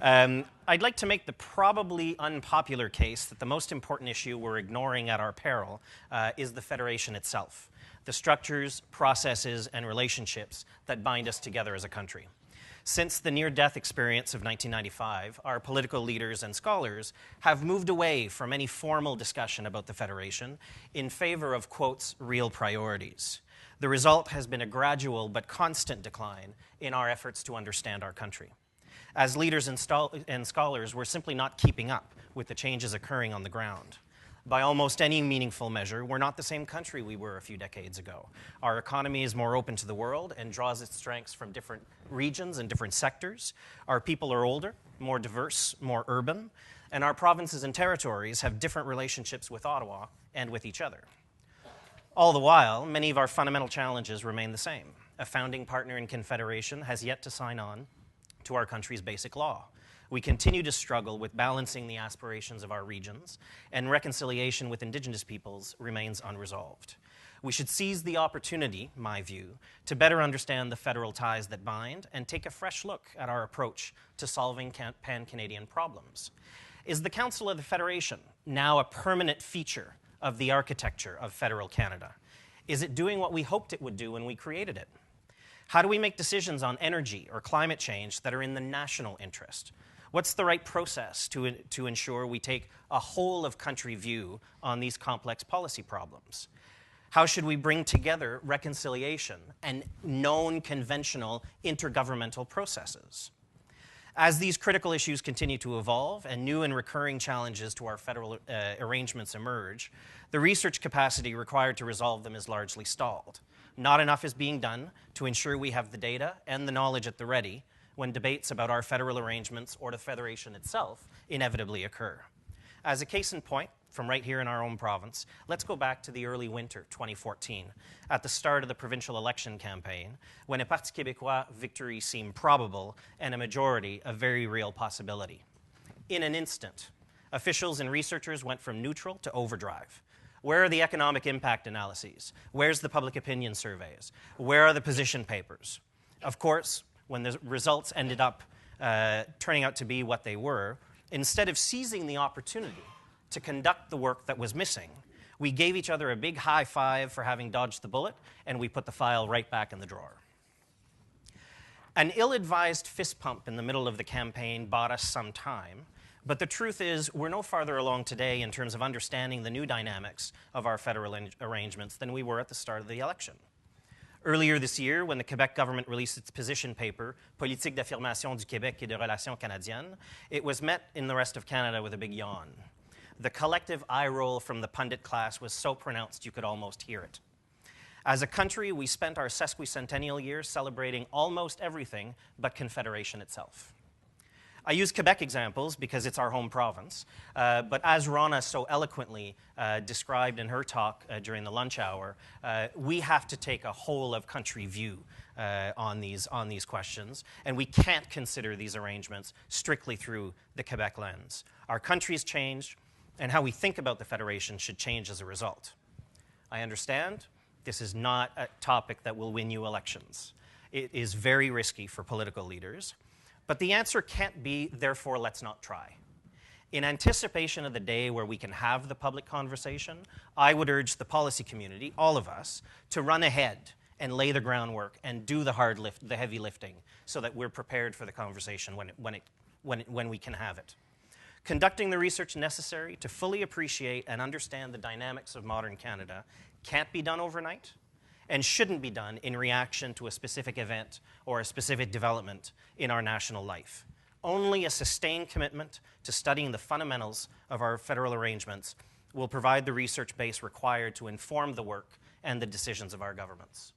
I'd like to make the probably unpopular case that the most important issue we're ignoring at our peril is the Federation itself, the structures, processes, and relationships that bind us together as a country. Since the near-death experience of 1995, our political leaders and scholars have moved away from any formal discussion about the Federation in favor of, quotes, real priorities. The result has been a gradual but constant decline in our efforts to understand our country. As leaders and scholars, we're simply not keeping up with the changes occurring on the ground. By almost any meaningful measure, we're not the same country we were a few decades ago. Our economy is more open to the world and draws its strengths from different regions and different sectors. Our people are older, more diverse, more urban, and our provinces and territories have different relationships with Ottawa and with each other. All the while, many of our fundamental challenges remain the same. A founding partner in Confederation has yet to sign on to our country's basic law. We continue to struggle with balancing the aspirations of our regions, and reconciliation with Indigenous peoples remains unresolved. We should seize the opportunity, my view, to better understand the federal ties that bind and take a fresh look at our approach to solving pan-Canadian problems. Is the Council of the Federation now a permanent feature of the architecture of federal Canada? Is it doing what we hoped it would do when we created it? How do we make decisions on energy or climate change that are in the national interest? What's the right process to ensure we take a whole-of-country view on these complex policy problems? How should we bring together reconciliation and known conventional intergovernmental processes? As these critical issues continue to evolve and new and recurring challenges to our federal arrangements emerge, the research capacity required to resolve them is largely stalled. Not enough is being done to ensure we have the data and the knowledge at the ready when debates about our federal arrangements or the Federation itself inevitably occur. As a case in point, from right here in our own province, let's go back to the early winter 2014, at the start of the provincial election campaign, when a Parti Québécois victory seemed probable and a majority a very real possibility. In an instant, officials and researchers went from neutral to overdrive. Where are the economic impact analyses? Where's the public opinion surveys? Where are the position papers? Of course, when the results ended up turning out to be what they were, instead of seizing the opportunity to conduct the work that was missing, we gave each other a big high five for having dodged the bullet, and we put the file right back in the drawer. An ill-advised fist pump in the middle of the campaign bought us some time, but the truth is we're no farther along today in terms of understanding the new dynamics of our federal arrangements than we were at the start of the election. Earlier this year, when the Quebec government released its position paper, Politique d'affirmation du Québec et de relations canadiennes, it was met in the rest of Canada with a big yawn. The collective eye roll from the pundit class was so pronounced you could almost hear it. As a country, we spent our sesquicentennial year celebrating almost everything but Confederation itself. I use Quebec examples because it's our home province, but as Rona so eloquently described in her talk during the lunch hour, we have to take a whole-of-country view on these questions, and we can't consider these arrangements strictly through the Quebec lens. Our country's changed, and how we think about the Federation should change as a result. I understand this is not a topic that will win you elections. It is very risky for political leaders. But the answer can't be, therefore, let's not try. In anticipation of the day where we can have the public conversation, I would urge the policy community, all of us, to run ahead and lay the groundwork and do the the heavy lifting so that we're prepared for the conversation when we can have it. Conducting the research necessary to fully appreciate and understand the dynamics of modern Canada can't be done overnight, and shouldn't be done in reaction to a specific event or a specific development in our national life. Only a sustained commitment to studying the fundamentals of our federal arrangements will provide the research base required to inform the work and the decisions of our governments.